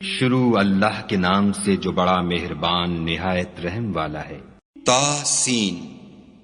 شروع اللہ کے نام سے جو بڑا مہربان نہایت رحم والا ہے۔ طاسین،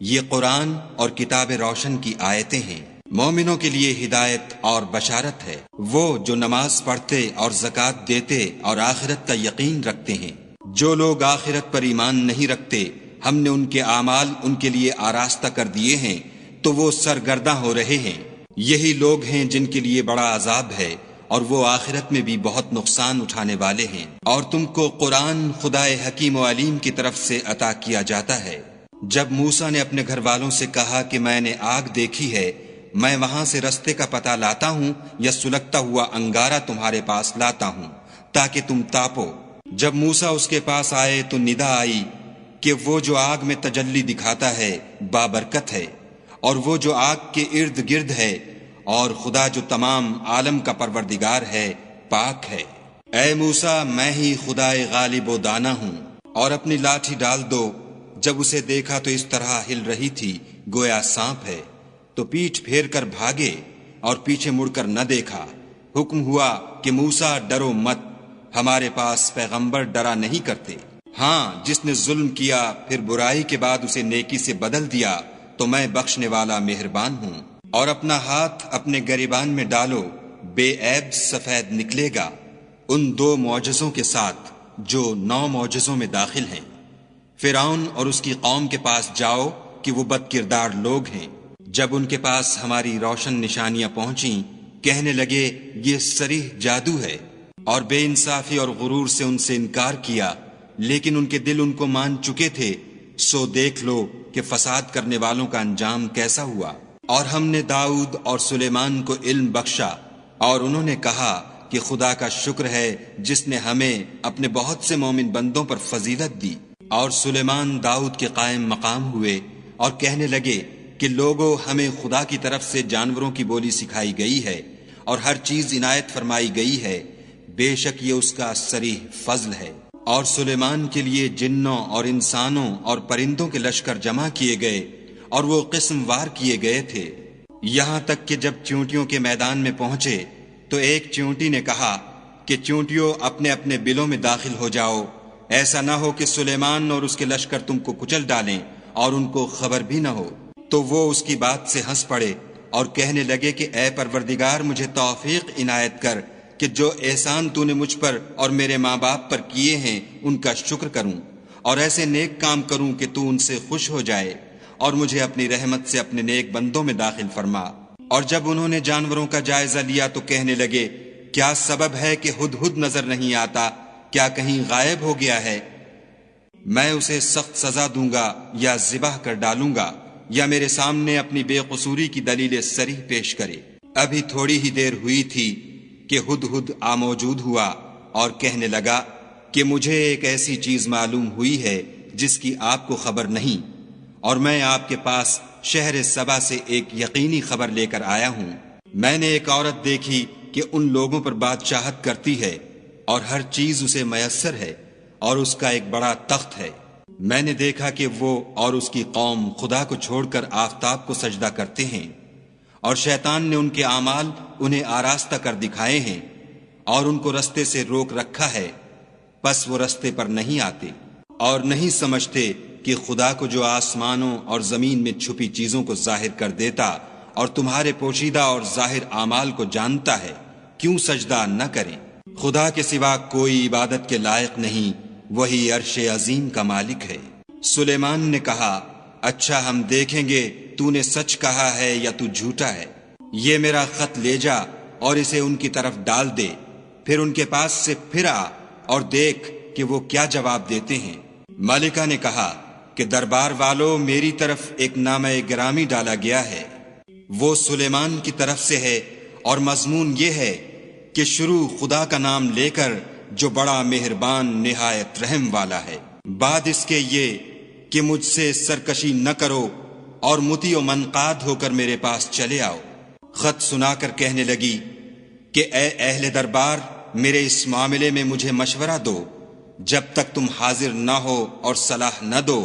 یہ قرآن اور کتاب روشن کی آیتیں ہیں، مومنوں کے لیے ہدایت اور بشارت ہے۔ وہ جو نماز پڑھتے اور زکوٰۃ دیتے اور آخرت کا یقین رکھتے ہیں۔ جو لوگ آخرت پر ایمان نہیں رکھتے، ہم نے ان کے اعمال ان کے لیے آراستہ کر دیے ہیں تو وہ سرگرداں ہو رہے ہیں۔ یہی لوگ ہیں جن کے لیے بڑا عذاب ہے اور وہ آخرت میں بھی بہت نقصان اٹھانے والے ہیں۔ اور تم کو قرآن خدائے حکیم و علیم کی طرف سے عطا کیا جاتا ہے۔ جب موسیٰ نے اپنے گھر والوں سے کہا کہ میں نے آگ دیکھی ہے، میں وہاں سے رستے کا پتہ لاتا ہوں یا سلگتا ہوا انگارہ تمہارے پاس لاتا ہوں تاکہ تم تاپو۔ جب موسیٰ اس کے پاس آئے تو ندا آئی کہ وہ جو آگ میں تجلی دکھاتا ہے بابرکت ہے، اور وہ جو آگ کے ارد گرد ہے، اور خدا جو تمام عالم کا پروردگار ہے پاک ہے۔ اے موسیٰ، میں ہی خدائے غالب و دانا ہوں، اور اپنی لاٹھی ڈال دو۔ جب اسے دیکھا تو اس طرح ہل رہی تھی گویا سانپ ہے، تو پیٹھ پھیر کر بھاگے اور پیچھے مڑ کر نہ دیکھا۔ حکم ہوا کہ موسیٰ ڈرو مت، ہمارے پاس پیغمبر ڈرا نہیں کرتے۔ ہاں، جس نے ظلم کیا پھر برائی کے بعد اسے نیکی سے بدل دیا تو میں بخشنے والا مہربان ہوں۔ اور اپنا ہاتھ اپنے گریبان میں ڈالو، بے عیب سفید نکلے گا، ان 2 معجزوں کے ساتھ جو 9 معجزوں میں داخل ہیں۔ فرعون اور اس کی قوم کے پاس جاؤ کہ وہ بد کردار لوگ ہیں۔ جب ان کے پاس ہماری روشن نشانیاں پہنچیں، کہنے لگے یہ صریح جادو ہے، اور بے انصافی اور غرور سے ان سے انکار کیا، لیکن ان کے دل ان کو مان چکے تھے۔ سو دیکھ لو کہ فساد کرنے والوں کا انجام کیسا ہوا۔ اور ہم نے داؤد اور سلیمان کو علم بخشا، اور انہوں نے کہا کہ خدا کا شکر ہے جس نے ہمیں اپنے بہت سے مومن بندوں پر فضیلت دی۔ اور سلیمان داؤد کے قائم مقام ہوئے اور کہنے لگے کہ لوگوں، ہمیں خدا کی طرف سے جانوروں کی بولی سکھائی گئی ہے اور ہر چیز عنایت فرمائی گئی ہے، بے شک یہ اس کا صریح فضل ہے۔ اور سلیمان کے لیے جنوں اور انسانوں اور پرندوں کے لشکر جمع کیے گئے، اور وہ قسم وار کیے گئے تھے، یہاں تک کہ جب چیونٹیوں کے میدان میں پہنچے تو ایک چیونٹی نے کہا کہ چیونٹیوں اپنے اپنے بلوں میں داخل ہو جاؤ، ایسا نہ ہو کہ سلیمان اور اس کے لشکر تم کو کچل ڈالیں اور ان کو خبر بھی نہ ہو۔ تو وہ اس کی بات سے ہنس پڑے اور کہنے لگے کہ اے پروردگار، مجھے توفیق عنایت کر کہ جو احسان تو نے مجھ پر اور میرے ماں باپ پر کیے ہیں ان کا شکر کروں، اور ایسے نیک کام کروں کہ تو ان سے خوش ہو جائے، اور مجھے اپنی رحمت سے اپنے نیک بندوں میں داخل فرما۔ اور جب انہوں نے جانوروں کا جائزہ لیا تو کہنے لگے کیا سبب ہے کہ ہدہد نظر نہیں آتا؟ کیا کہیں غائب ہو گیا ہے؟ میں اسے سخت سزا دوں گا یا ذبح کر ڈالوں گا، یا میرے سامنے اپنی بے قصوری کی دلیل صریح پیش کرے۔ ابھی تھوڑی ہی دیر ہوئی تھی کہ ہدہد موجود ہوا اور کہنے لگا کہ مجھے ایک ایسی چیز معلوم ہوئی ہے جس کی آپ کو خبر نہیں، اور میں آپ کے پاس شہر سبا سے ایک یقینی خبر لے کر آیا ہوں۔ میں نے ایک عورت دیکھی کہ ان لوگوں پر بادشاہت کرتی ہے اور ہر چیز اسے میسر ہے، اور اس کا ایک بڑا تخت ہے۔ میں نے دیکھا کہ وہ اور اس کی قوم خدا کو چھوڑ کر آفتاب کو سجدہ کرتے ہیں، اور شیطان نے ان کے اعمال انہیں آراستہ کر دکھائے ہیں اور ان کو رستے سے روک رکھا ہے، پس وہ رستے پر نہیں آتے اور نہیں سمجھتے کہ خدا کو جو آسمانوں اور زمین میں چھپی چیزوں کو ظاہر کر دیتا اور تمہارے پوشیدہ اور ظاہر اعمال کو جانتا ہے، کیوں سجدہ نہ کریں۔ خدا کے سوا کوئی عبادت کے لائق نہیں، وہی عرش عظیم کا مالک ہے۔ سلیمان نے کہا اچھا، ہم دیکھیں گے تو نے سچ کہا ہے یا تو جھوٹا ہے۔ یہ میرا خط لے جا اور اسے ان کی طرف ڈال دے، پھر ان کے پاس سے پھر آ اور دیکھ کہ وہ کیا جواب دیتے ہیں۔ ملکہ نے کہا کہ دربار والوں، میری طرف ایک نامہ گرامی ڈالا گیا ہے، وہ سلیمان کی طرف سے ہے، اور مضمون یہ ہے کہ شروع خدا کا نام لے کر جو بڑا مہربان نہایت رحم والا ہے، بعد اس کے یہ کہ مجھ سے سرکشی نہ کرو اور مطیع و منقاد ہو کر میرے پاس چلے آؤ۔ خط سنا کر کہنے لگی کہ اے اہل دربار، میرے اس معاملے میں مجھے مشورہ دو، جب تک تم حاضر نہ ہو اور صلاح نہ دو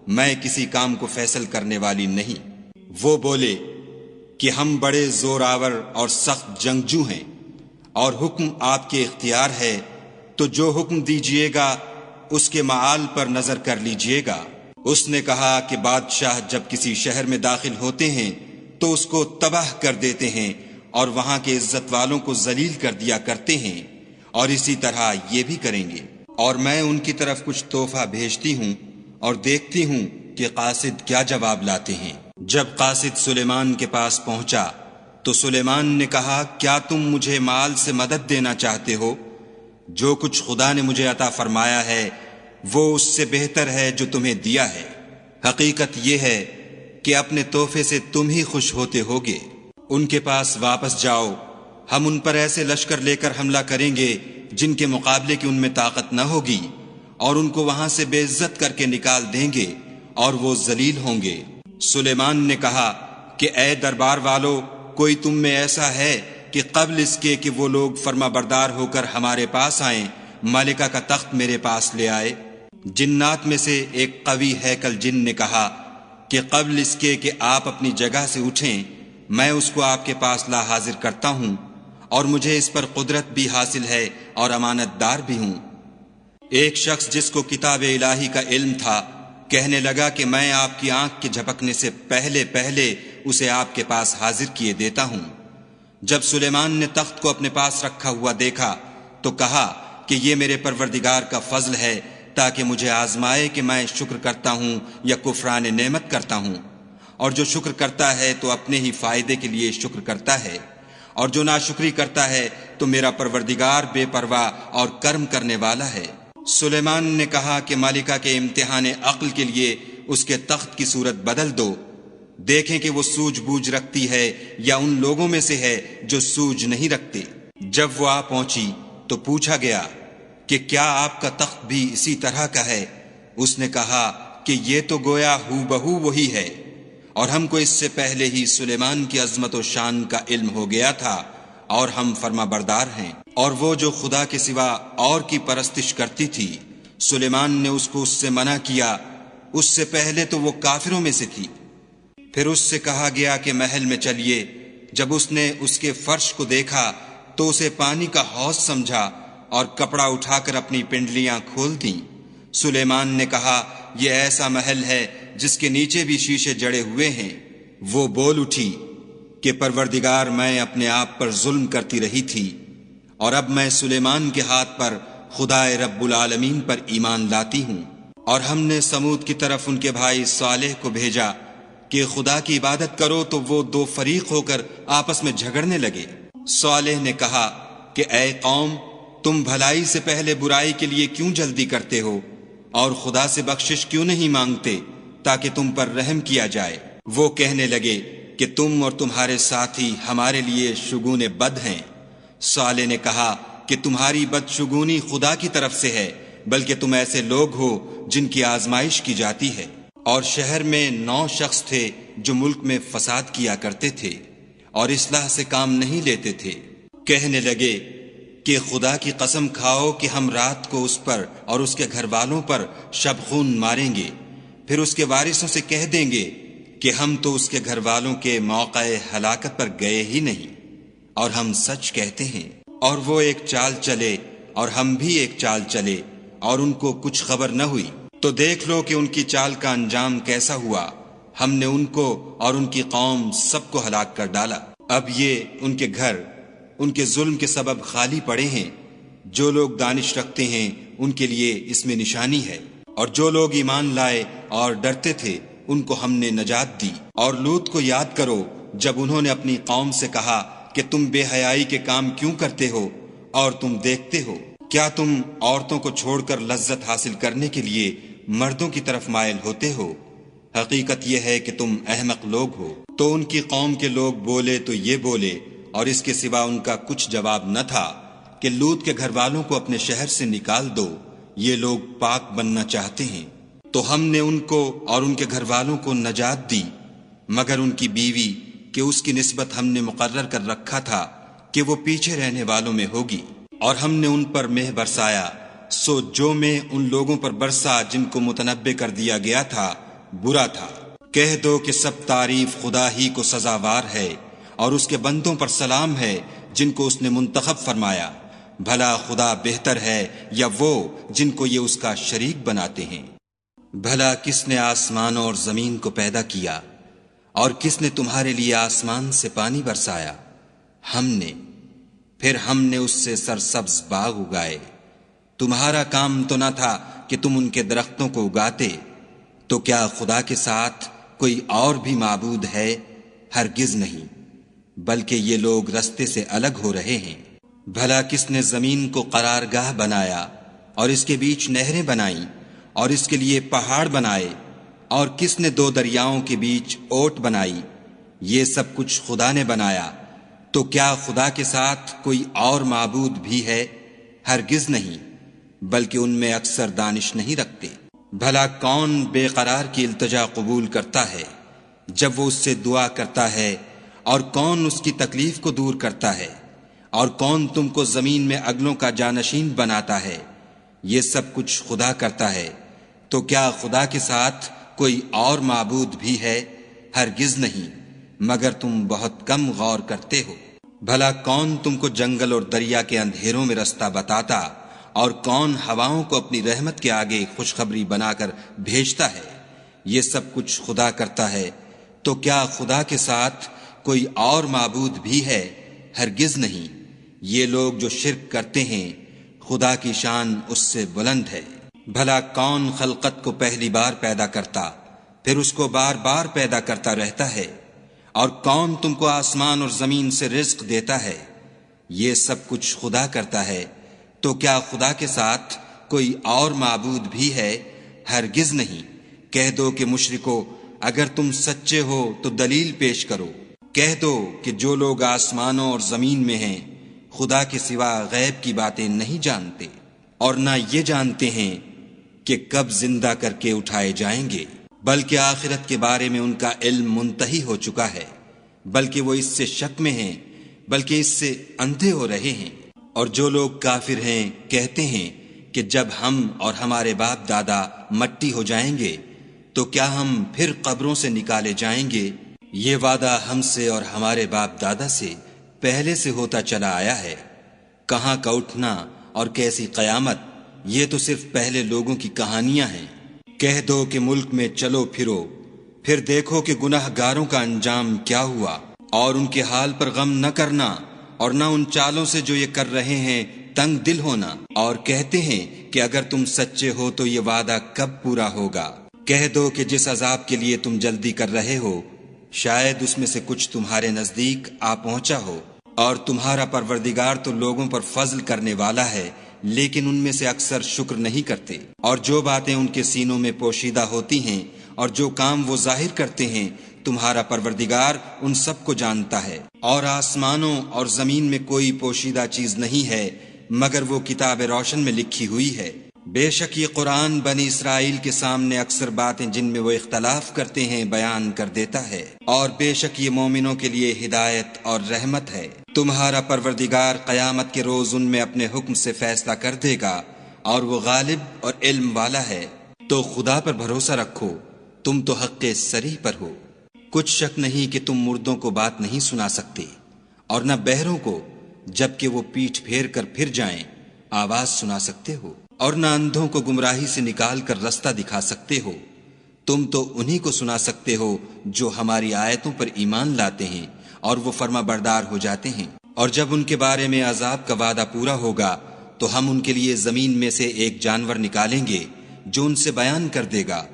میں کسی کام کو فیصل کرنے والی نہیں۔ وہ بولے کہ ہم بڑے زور آور اور سخت جنگجو ہیں، اور حکم آپ کے اختیار ہے تو جو حکم دیجیے گا اس کے معال پر نظر کر لیجیے گا۔ اس نے کہا کہ بادشاہ جب کسی شہر میں داخل ہوتے ہیں تو اس کو تباہ کر دیتے ہیں اور وہاں کے عزت والوں کو ذلیل کر دیا کرتے ہیں، اور اسی طرح یہ بھی کریں گے۔ اور میں ان کی طرف کچھ تحفہ بھیجتی ہوں اور دیکھتی ہوں کہ قاصد کیا جواب لاتے ہیں۔ جب قاصد سلیمان کے پاس پہنچا تو سلیمان نے کہا، کیا تم مجھے مال سے مدد دینا چاہتے ہو؟ جو کچھ خدا نے مجھے عطا فرمایا ہے وہ اس سے بہتر ہے جو تمہیں دیا ہے۔ حقیقت یہ ہے کہ اپنے تحفے سے تم ہی خوش ہوتے ہوگے۔ ان کے پاس واپس جاؤ، ہم ان پر ایسے لشکر لے کر حملہ کریں گے جن کے مقابلے کی ان میں طاقت نہ ہوگی، اور ان کو وہاں سے بے عزت کر کے نکال دیں گے اور وہ ذلیل ہوں گے۔ سلیمان نے کہا کہ اے دربار والو، کوئی تم میں ایسا ہے کہ قبل اس کے کہ وہ لوگ فرما بردار ہو کر ہمارے پاس آئیں ملکہ کا تخت میرے پاس لے آئے؟ جنات میں سے ایک قوی ہیکل جن نے کہا کہ قبل اس کے کہ آپ اپنی جگہ سے اٹھیں میں اس کو آپ کے پاس لا حاضر کرتا ہوں، اور مجھے اس پر قدرت بھی حاصل ہے اور امانت دار بھی ہوں۔ ایک شخص جس کو کتاب الہی کا علم تھا کہنے لگا کہ میں آپ کی آنکھ کے جھپکنے سے پہلے اسے آپ کے پاس حاضر کیے دیتا ہوں۔ جب سلیمان نے تخت کو اپنے پاس رکھا ہوا دیکھا تو کہا کہ یہ میرے پروردگار کا فضل ہے تاکہ مجھے آزمائے کہ میں شکر کرتا ہوں یا کفران نعمت کرتا ہوں، اور جو شکر کرتا ہے تو اپنے ہی فائدے کے لیے شکر کرتا ہے، اور جو ناشکری کرتا ہے تو میرا پروردگار بے پرواہ اور کرم کرنے والا ہے۔ سلیمان نے کہا کہ مالکہ کے امتحان عقل کے لیے اس کے تخت کی صورت بدل دو، دیکھیں کہ وہ سوجھ بوجھ رکھتی ہے یا ان لوگوں میں سے ہے جو سوجھ نہیں رکھتے۔ جب وہ آ پہنچی تو پوچھا گیا کہ کیا آپ کا تخت بھی اسی طرح کا ہے؟ اس نے کہا کہ یہ تو گویا ہو بہو وہی ہے، اور ہم کو اس سے پہلے ہی سلیمان کی عظمت و شان کا علم ہو گیا تھا، اور ہم فرما بردار ہیں۔ اور وہ جو خدا کے سوا اور کی پرستش کرتی تھی سلیمان نے اس کو اس سے منع کیا، اس سے پہلے تو وہ کافروں میں سے تھی۔ پھر اس سے کہا گیا کہ محل میں چلیے۔ جب اس نے اس کے فرش کو دیکھا تو اسے پانی کا حوض سمجھا اور کپڑا اٹھا کر اپنی پنڈلیاں کھول دیں۔ سلیمان نے کہا یہ ایسا محل ہے جس کے نیچے بھی شیشے جڑے ہوئے ہیں۔ وہ بول اٹھی کہ پروردگار میں اپنے آپ پر ظلم کرتی رہی تھی، اور اب میں سلیمان کے ہاتھ پر خدائے رب العالمین پر ایمان لاتی ہوں۔ اور ہم نے سمود کی طرف ان کے بھائی صالح کو بھیجا کہ خدا کی عبادت کرو، تو وہ دو فریق ہو کر آپس میں جھگڑنے لگے۔ صالح نے کہا کہ اے قوم، تم بھلائی سے پہلے برائی کے لیے کیوں جلدی کرتے ہو، اور خدا سے بخشش کیوں نہیں مانگتے تاکہ تم پر رحم کیا جائے؟ وہ کہنے لگے کہ تم اور تمہارے ساتھی ہمارے لیے شگون بد ہیں۔ صالح نے کہا کہ تمہاری بدشگونی خدا کی طرف سے ہے، بلکہ تم ایسے لوگ ہو جن کی آزمائش کی جاتی ہے۔ اور شہر میں 9 شخص تھے جو ملک میں فساد کیا کرتے تھے اور اصلاح سے کام نہیں لیتے تھے۔ کہنے لگے کہ خدا کی قسم کھاؤ کہ ہم رات کو اس پر اور اس کے گھر والوں پر شبخون ماریں گے، پھر اس کے وارثوں سے کہہ دیں گے کہ ہم تو اس کے گھر والوں کے موقع ہلاکت پر گئے ہی نہیں، اور ہم سچ کہتے ہیں۔ اور وہ ایک چال چلے اور ہم بھی ایک چال چلے، اور ان کو کچھ خبر نہ ہوئی۔ تو دیکھ لو کہ ان کی چال کا انجام کیسا ہوا۔ ہم نے ان کو اور ان کی قوم سب کو ہلاک کر ڈالا۔ اب یہ ان کے گھر ان کے ظلم کے سبب خالی پڑے ہیں۔ جو لوگ دانش رکھتے ہیں ان کے لیے اس میں نشانی ہے، اور جو لوگ ایمان لائے اور ڈرتے تھے ان کو ہم نے نجات دی۔ اور لوط کو یاد کرو جب انہوں نے اپنی قوم سے کہا کہ تم بے حیائی کے کام کیوں کرتے ہو، اور تم دیکھتے ہو کیا تم عورتوں کو چھوڑ کر لذت حاصل کرنے کے لیے مردوں کی طرف مائل ہوتے ہو؟ حقیقت یہ ہے کہ تم احمق لوگ ہو۔ تو ان کی قوم کے لوگ بولے تو یہ بولے، اور اس کے سوا ان کا کچھ جواب نہ تھا کہ لوط کے گھر والوں کو اپنے شہر سے نکال دو، یہ لوگ پاک بننا چاہتے ہیں۔ تو ہم نے ان کو اور ان کے گھر والوں کو نجات دی، مگر ان کی بیوی کہ اس کی نسبت ہم نے مقرر کر رکھا تھا کہ وہ پیچھے رہنے والوں میں ہوگی۔ اور ہم نے ان پر مہ برسایا، سو جو مہ ان لوگوں پر برسا جن کو متنبع کر دیا گیا تھا برا تھا۔ کہہ دو کہ سب تعریف خدا ہی کو سزاوار ہے، اور اس کے بندوں پر سلام ہے جن کو اس نے منتخب فرمایا۔ بھلا خدا بہتر ہے یا وہ جن کو یہ اس کا شریک بناتے ہیں؟ بھلا کس نے آسمانوں اور زمین کو پیدا کیا، اور کس نے تمہارے لیے آسمان سے پانی برسایا؟ ہم نے، پھر ہم نے اس سے سرسبز باغ اگائے۔ تمہارا کام تو نہ تھا کہ تم ان کے درختوں کو اگاتے، تو کیا خدا کے ساتھ کوئی اور بھی معبود ہے؟ ہرگز نہیں، بلکہ یہ لوگ رستے سے الگ ہو رہے ہیں۔ بھلا کس نے زمین کو قرارگاہ بنایا اور اس کے بیچ نہریں بنائیں اور اس کے لیے پہاڑ بنائے، اور کس نے دو دریاؤں کے بیچ اوٹ بنائی؟ یہ سب کچھ خدا نے بنایا، تو کیا خدا کے ساتھ کوئی اور معبود بھی ہے؟ ہرگز نہیں، بلکہ ان میں اکثر دانش نہیں رکھتے۔ بھلا کون بے قرار کی التجا قبول کرتا ہے جب وہ اس سے دعا کرتا ہے، اور کون اس کی تکلیف کو دور کرتا ہے، اور کون تم کو زمین میں اگلوں کا جانشین بناتا ہے؟ یہ سب کچھ خدا کرتا ہے، تو کیا خدا کے ساتھ کوئی اور معبود بھی ہے؟ ہرگز نہیں، مگر تم بہت کم غور کرتے ہو۔ بھلا کون تم کو جنگل اور دریا کے اندھیروں میں رستہ بتاتا، اور کون ہواؤں کو اپنی رحمت کے آگے خوشخبری بنا کر بھیجتا ہے؟ یہ سب کچھ خدا کرتا ہے، تو کیا خدا کے ساتھ کوئی اور معبود بھی ہے؟ ہرگز نہیں۔ یہ لوگ جو شرک کرتے ہیں، خدا کی شان اس سے بلند ہے۔ بھلا کون خلقت کو پہلی بار پیدا کرتا، پھر اس کو بار بار پیدا کرتا رہتا ہے؟ اور کون تم کو آسمان اور زمین سے رزق دیتا ہے؟ یہ سب کچھ خدا کرتا ہے، تو کیا خدا کے ساتھ کوئی اور معبود بھی ہے؟ ہرگز نہیں۔ کہہ دو کہ مشرکو، اگر تم سچے ہو تو دلیل پیش کرو۔ کہہ دو کہ جو لوگ آسمانوں اور زمین میں ہیں خدا کے سوا غیب کی باتیں نہیں جانتے، اور نہ یہ جانتے ہیں کہ کب زندہ کر کے اٹھائے جائیں گے، بلکہ آخرت کے بارے میں ان کا علم منتہی ہو چکا ہے، بلکہ وہ اس سے شک میں ہیں، بلکہ اس سے اندھے ہو رہے ہیں۔ اور جو لوگ کافر ہیں کہتے ہیں کہ جب ہم اور ہمارے باپ دادا مٹی ہو جائیں گے تو کیا ہم پھر قبروں سے نکالے جائیں گے؟ یہ وعدہ ہم سے اور ہمارے باپ دادا سے پہلے سے ہوتا چلا آیا ہے۔ کہاں کا اٹھنا اور کیسی قیامت، یہ تو صرف پہلے لوگوں کی کہانیاں ہیں۔ کہہ دو کہ ملک میں چلو پھرو، پھر دیکھو کہ گناہ گاروں کا انجام کیا ہوا، اور ان کے حال پر غم نہ کرنا، اور نہ ان چالوں سے جو یہ کر رہے ہیں تنگ دل ہونا، اور کہتے ہیں کہ اگر تم سچے ہو تو یہ وعدہ کب پورا ہوگا؟ کہہ دو کہ جس عذاب کے لیے تم جلدی کر رہے ہو شاید اس میں سے کچھ تمہارے نزدیک آ پہنچا ہو، اور تمہارا پروردگار تو لوگوں پر فضل کرنے والا ہے، لیکن ان میں سے اکثر شکر نہیں کرتے۔ اور جو باتیں ان کے سینوں میں پوشیدہ ہوتی ہیں اور جو کام وہ ظاہر کرتے ہیں، تمہارا پروردگار ان سب کو جانتا ہے۔ اور آسمانوں اور زمین میں کوئی پوشیدہ چیز نہیں ہے مگر وہ کتاب روشن میں لکھی ہوئی ہے۔ بے شک یہ قرآن بنی اسرائیل کے سامنے اکثر باتیں جن میں وہ اختلاف کرتے ہیں بیان کر دیتا ہے، اور بے شک یہ مومنوں کے لیے ہدایت اور رحمت ہے۔ تمہارا پروردگار قیامت کے روز ان میں اپنے حکم سے فیصلہ کر دے گا، اور وہ غالب اور علم والا ہے۔ تو خدا پر بھروسہ رکھو، تم تو حق صریح پر ہو۔ کچھ شک نہیں کہ تم مردوں کو بات نہیں سنا سکتے، اور نہ بہروں کو جبکہ وہ پیٹھ پھیر کر پھر جائیں آواز سنا سکتے ہو، اور نہ اندھوں کو گمراہی سے نکال کر رستہ دکھا سکتے ہو۔ تم تو انہی کو سنا سکتے ہو جو ہماری آیتوں پر ایمان لاتے ہیں اور وہ فرما بردار ہو جاتے ہیں۔ اور جب ان کے بارے میں عذاب کا وعدہ پورا ہوگا تو ہم ان کے لیے زمین میں سے ایک جانور نکالیں گے جو ان سے بیان کر دے گا،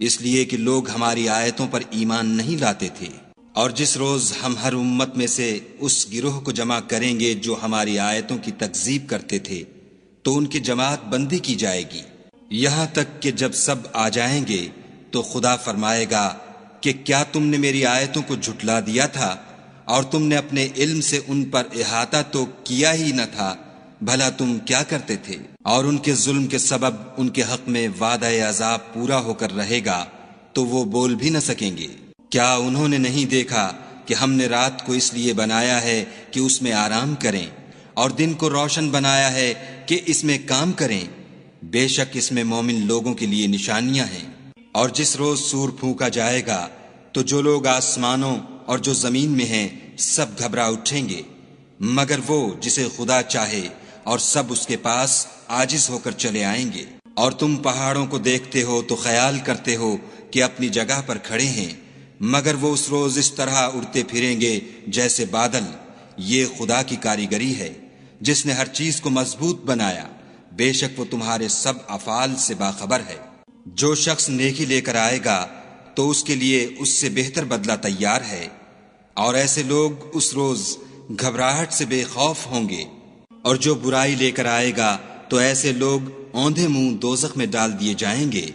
اس لیے کہ لوگ ہماری آیتوں پر ایمان نہیں لاتے تھے۔ اور جس روز ہم ہر امت میں سے اس گروہ کو جمع کریں گے جو ہماری آیتوں کی تکذیب کرتے تھے تو ان کی جماعت بندی کی جائے گی، یہاں تک کہ جب سب آ جائیں گے تو خدا فرمائے گا کہ کیا تم نے میری آیتوں کو جھٹلا دیا تھا اور تم نے اپنے علم سے ان پر احاطہ تو کیا ہی نہ تھا؟ بھلا تم کیا کرتے تھے؟ اور ان کے ظلم کے سبب ان کے حق میں وعدہ عذاب پورا ہو کر رہے گا تو وہ بول بھی نہ سکیں گے۔ کیا انہوں نے نہیں دیکھا کہ ہم نے رات کو اس لیے بنایا ہے کہ اس میں آرام کریں، اور دن کو روشن بنایا ہے کہ اس میں کام کریں؟ بے شک اس میں مومن لوگوں کے لیے نشانیاں ہیں۔ اور جس روز سور پھونکا جائے گا تو جو لوگ آسمانوں اور جو زمین میں ہیں سب گھبرا اٹھیں گے، مگر وہ جسے خدا چاہے اور سب اس کے پاس عاجز ہو کر چلے آئیں گے۔ اور تم پہاڑوں کو دیکھتے ہو تو خیال کرتے ہو کہ اپنی جگہ پر کھڑے ہیں، مگر وہ اس روز اس طرح اڑتے پھریں گے جیسے بادل۔ یہ خدا کی کاریگری ہے جس نے ہر چیز کو مضبوط بنایا، بے شک وہ تمہارے سب افعال سے باخبر ہے۔ جو شخص نیکی لے کر آئے گا تو اس کے لیے اس سے بہتر بدلہ تیار ہے، اور ایسے لوگ اس روز گھبراہٹ سے بے خوف ہوں گے۔ اور جو برائی لے کر آئے گا تو ایسے لوگ اوندھے منہ دوزخ میں ڈال دیے جائیں گے۔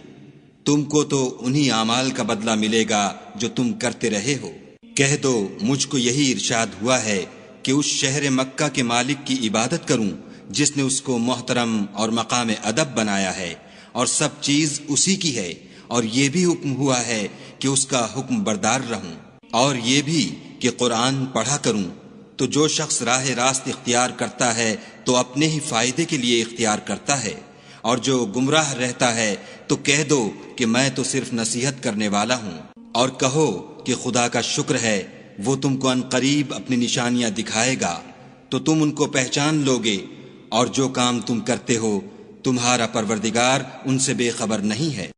تم کو تو انہی اعمال کا بدلہ ملے گا جو تم کرتے رہے ہو۔ کہہ دو مجھ کو یہی ارشاد ہوا ہے کہ اس شہر مکہ کے مالک کی عبادت کروں جس نے اس کو محترم اور مقام ادب بنایا ہے، اور سب چیز اسی کی ہے، اور یہ بھی حکم ہوا ہے کہ اس کا حکم بردار رہوں، اور یہ بھی کہ قرآن پڑھا کروں۔ تو جو شخص راہ راست اختیار کرتا ہے تو اپنے ہی فائدے کے لیے اختیار کرتا ہے، اور جو گمراہ رہتا ہے تو کہہ دو کہ میں تو صرف نصیحت کرنے والا ہوں۔ اور کہو کہ خدا کا شکر ہے وہ تم کو عنقریب اپنی نشانیاں دکھائے گا تو تم ان کو پہچان لوگے، اور جو کام تم کرتے ہو تمہارا پروردگار ان سے بے خبر نہیں ہے۔